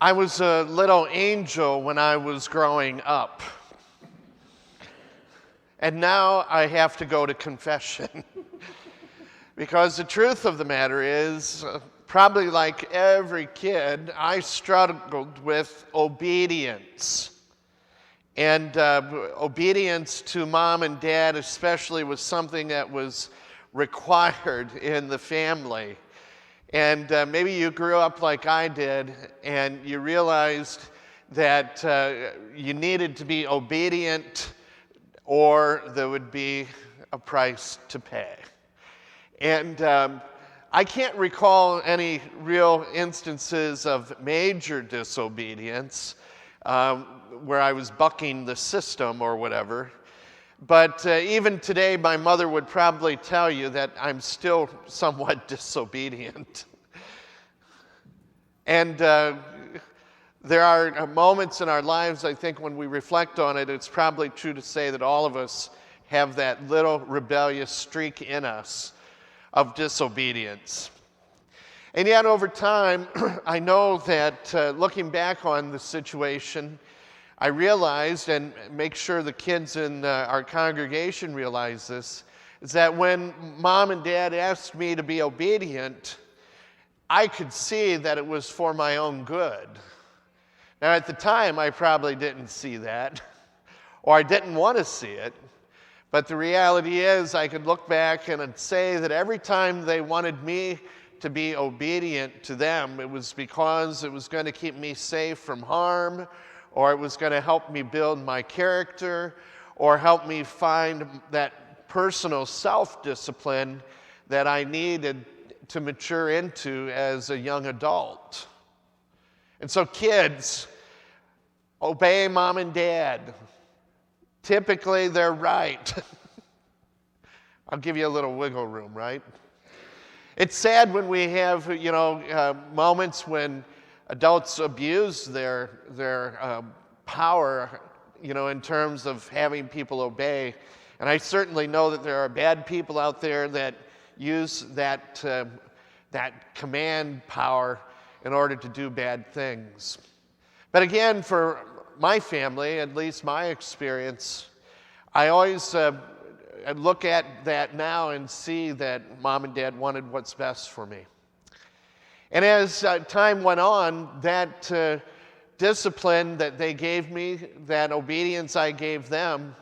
I was a little angel when I was growing up. And now I have to go to confession. Because the truth of the matter is, probably like every kid, I struggled with obedience. And obedience to mom and dad especially was something that was required in the family. And maybe you grew up like I did, and you realized that you needed to be obedient or there would be a price to pay. And I can't recall any real instances of major disobedience where I was bucking the system or whatever. But even today, my mother would probably tell you that I'm still somewhat disobedient. And there are moments in our lives, I think, when we reflect on it, it's probably true to say that all of us have that little rebellious streak in us of disobedience. And yet over time, I know that looking back on the situation, I realized, and make sure the kids in our congregation realize this, is that when mom and dad asked me to be obedient, I could see that it was for my own good. Now at the time, I probably didn't see that, or I didn't want to see it, but the reality is I could look back and say that every time they wanted me to be obedient to them, it was because it was going to keep me safe from harm, or it was going to help me build my character, or help me find that personal self-discipline that I needed to mature into as a young adult. And so kids, obey mom and dad. Typically, they're right. I'll give you a little wiggle room, right? It's sad when we have, moments when adults abuse their power, in terms of having people obey. And I certainly know that there are bad people out there that use that command power in order to do bad things. But again, for my family, at least my experience, I always look at that now and see that mom and dad wanted what's best for me. And as time went on, that discipline that they gave me, that obedience I gave them,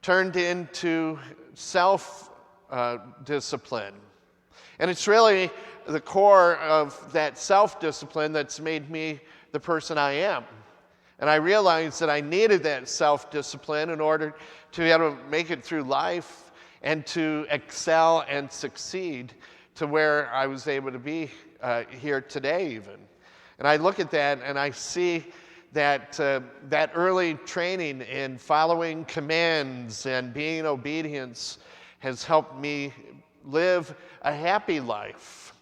turned into self-discipline. And it's really the core of that self-discipline that's made me the person I am. And I realized that I needed that self-discipline in order to be able to make it through life and to excel and succeed to where I was able to be here today even. And I look at that and I see that that early training in following commands and being in obedience has helped me live a happy life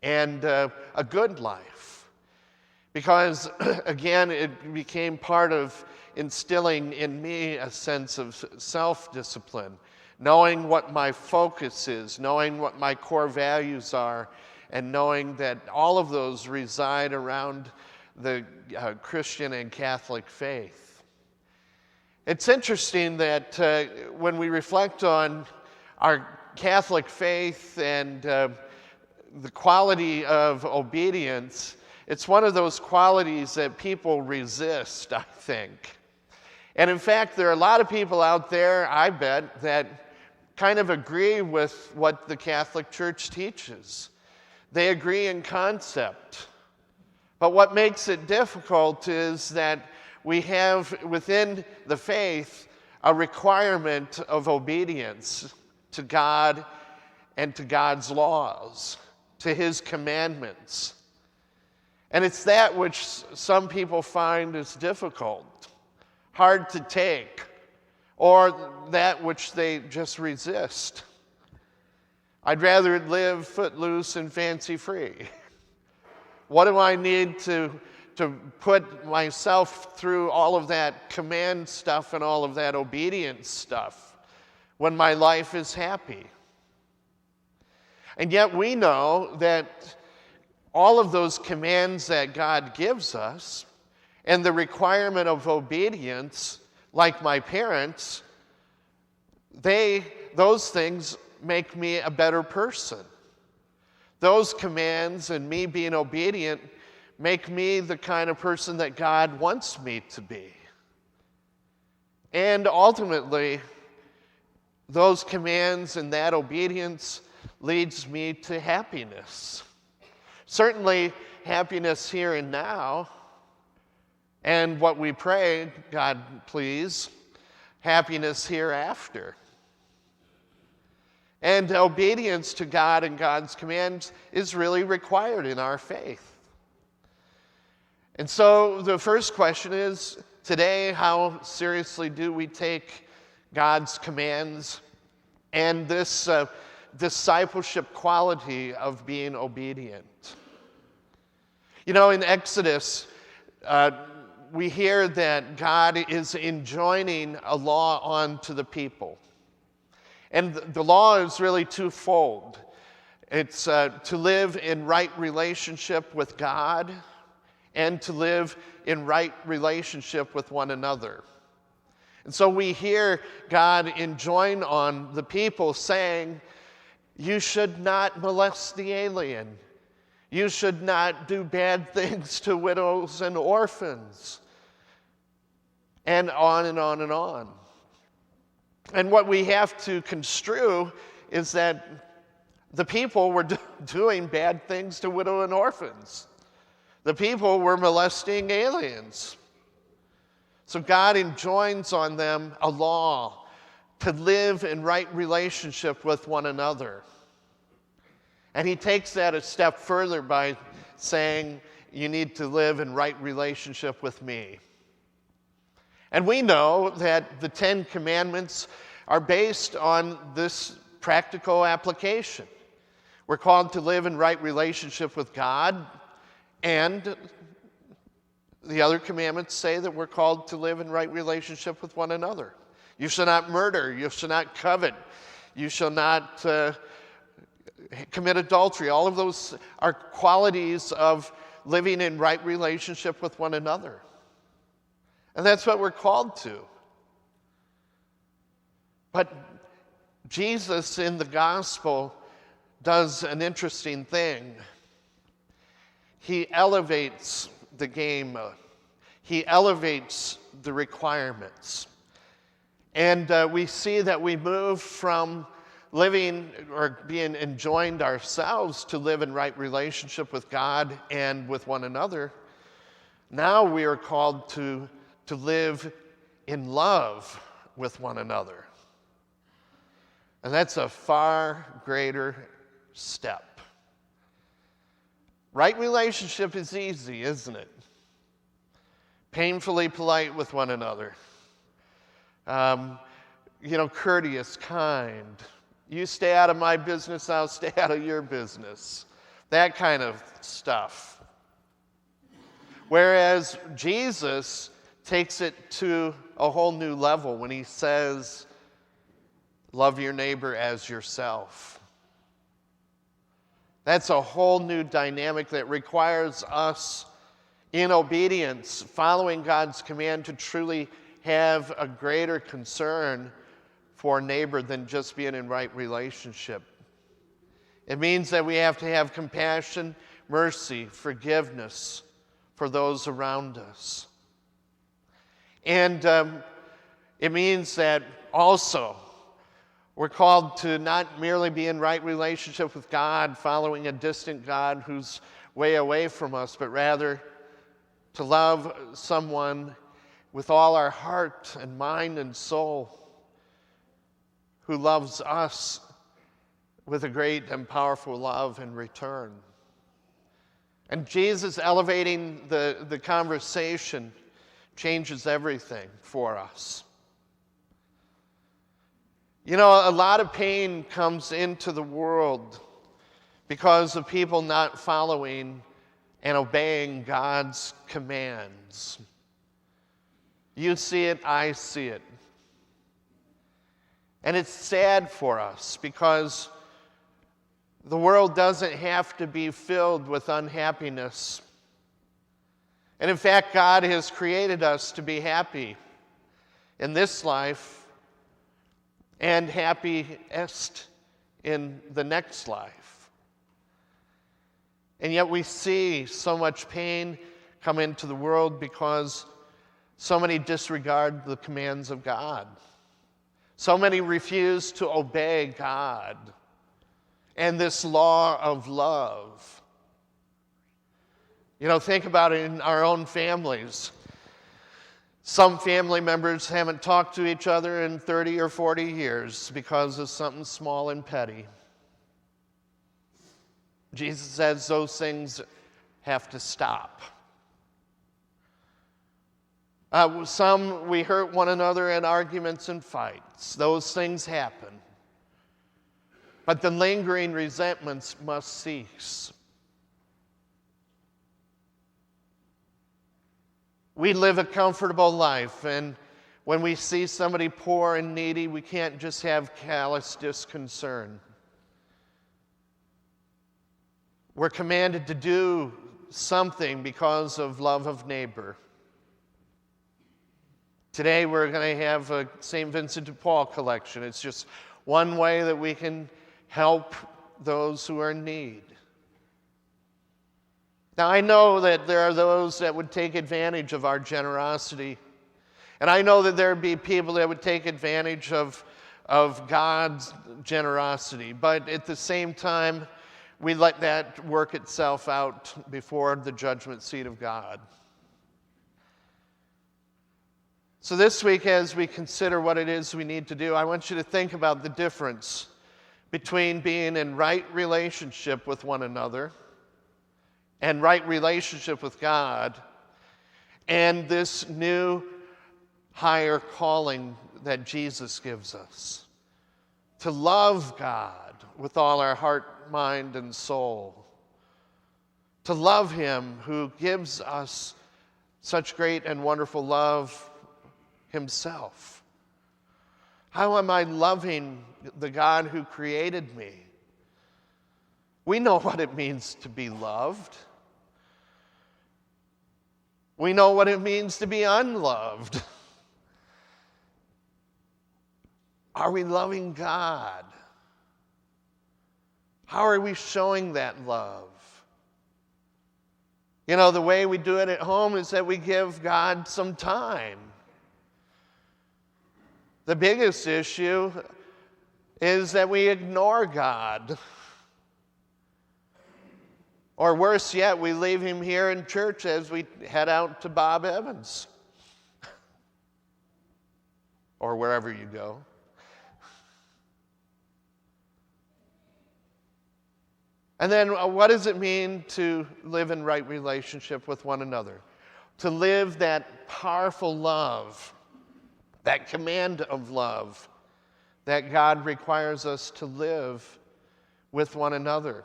and a good life. Because again, it became part of instilling in me a sense of self-discipline, knowing what my focus is, knowing what my core values are, and knowing that all of those reside around the Christian and Catholic faith. It's interesting that when we reflect on our Catholic faith and the quality of obedience, it's one of those qualities that people resist, I think. And in fact, there are a lot of people out there, I bet, that kind of agree with what the Catholic Church teaches. They agree in concept. But what makes it difficult is that we have within the faith a requirement of obedience to God and to God's laws, to His commandments. And it's that which some people find is difficult, hard to take, or that which they just resist. I'd rather live footloose and fancy-free. What do I need to put myself through all of that command stuff and all of that obedience stuff when my life is happy? And yet we know that all of those commands that God gives us and the requirement of obedience, like my parents, those things make me a better person. Those commands and me being obedient make me the kind of person that God wants me to be. And ultimately, those commands and that obedience leads me to happiness. Certainly, happiness here and now, and what we pray, God please, happiness hereafter. And obedience to God and God's commands is really required in our faith. And so the first question is, today, how seriously do we take God's commands and this discipleship quality of being obedient? You know, in Exodus, we hear that God is enjoining a law onto the people. And the law is really twofold. It's to live in right relationship with God and to live in right relationship with one another. And so we hear God enjoin on the people saying, you should not molest the alien. You should not do bad things to widows and orphans. And on and on and on. And what we have to construe is that the people were doing bad things to widows and orphans. The people were molesting aliens. So God enjoins on them a law to live in right relationship with one another. And he takes that a step further by saying, you need to live in right relationship with me. And we know that the 10 Commandments are based on this practical application. We're called to live in right relationship with God, and the other commandments say that we're called to live in right relationship with one another. You shall not murder, you shall not covet, you shall not commit adultery. All of those are qualities of living in right relationship with one another. And that's what we're called to. But Jesus in the gospel does an interesting thing. He elevates the game. He elevates the requirements. And we see that we move from living or being enjoined ourselves to live in right relationship with God and with one another. Now we are called to live in love with one another. And that's a far greater step. Right relationship is easy, isn't it? Painfully polite with one another. Courteous, kind. You stay out of my business, I'll stay out of your business. That kind of stuff. Whereas Jesus takes it to a whole new level when he says, love your neighbor as yourself. That's a whole new dynamic that requires us, in obedience, following God's command, to truly have a greater concern for neighbor than just being in right relationship. It means that we have to have compassion, mercy, forgiveness for those around us. And it means that also we're called to not merely be in right relationship with God, following a distant God who's way away from us, but rather to love someone with all our heart and mind and soul, who loves us with a great and powerful love in return. And Jesus elevating the conversation changes everything for us. You know, a lot of pain comes into the world because of people not following and obeying God's commands. You see it, I see it. And it's sad for us because The world doesn't have to be filled with unhappiness. And in fact, God has created us to be happy in this life and happiest in the next life. And yet we see so much pain come into the world because so many disregard the commands of God. So many refuse to obey God and this law of love. You know, think about it in our own families. Some family members haven't talked to each other in 30 or 40 years because of something small and petty. Jesus says those things have to stop. Some, we hurt one another in arguments and fights. Those things happen. But the lingering resentments must cease. We live a comfortable life, and when we see somebody poor and needy, we can't just have callous disconcern. We're commanded to do something because of love of neighbor. Today we're going to have a St. Vincent de Paul collection. It's just one way that we can help those who are in need. Now, I know that there are those that would take advantage of our generosity. And I know that there would be people that would take advantage of God's generosity. But at the same time, we let that work itself out before the judgment seat of God. So this week, as we consider what it is we need to do, I want you to think about the difference between being in right relationship with one another and right relationship with God, and this new higher calling that Jesus gives us, to love God with all our heart, mind, and soul, to love Him who gives us such great and wonderful love Himself. How am I loving the God who created me? We know what it means to be loved. We know what it means to be unloved. Are we loving God? How are we showing that love? You know, the way we do it at home is that we give God some time. The biggest issue is that we ignore God. Or worse yet, we leave Him here in church as we head out to Bob Evans. Or wherever you go. And then what does it mean to live in right relationship with one another? To live that powerful love, that command of love that God requires us to live with one another.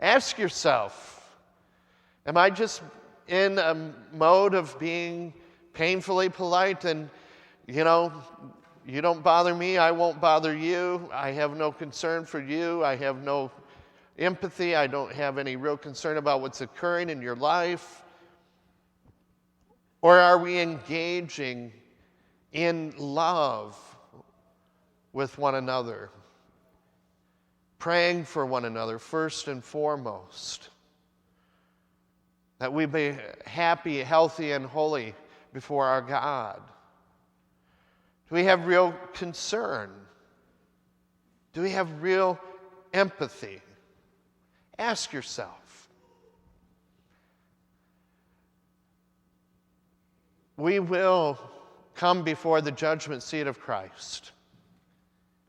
Ask yourself, am I just in a mode of being painfully polite and, you know, you don't bother me, I won't bother you, I have no concern for you, I have no empathy, I don't have any real concern about what's occurring in your life? Or are we engaging in love with one another? Praying for one another first and foremost. That we be happy, healthy, and holy before our God. Do we have real concern? Do we have real empathy? Ask yourself. We will come before the judgment seat of Christ,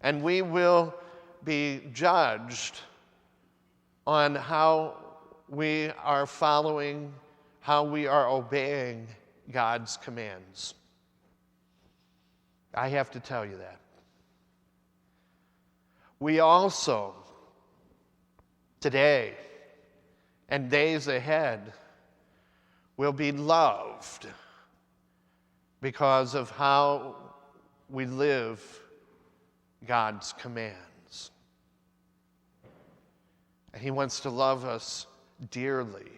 and we will be judged on how we are following, how we are obeying God's commands. I have to tell you that. We also, today and days ahead, will be loved because of how we live God's commands. And he wants to love us dearly.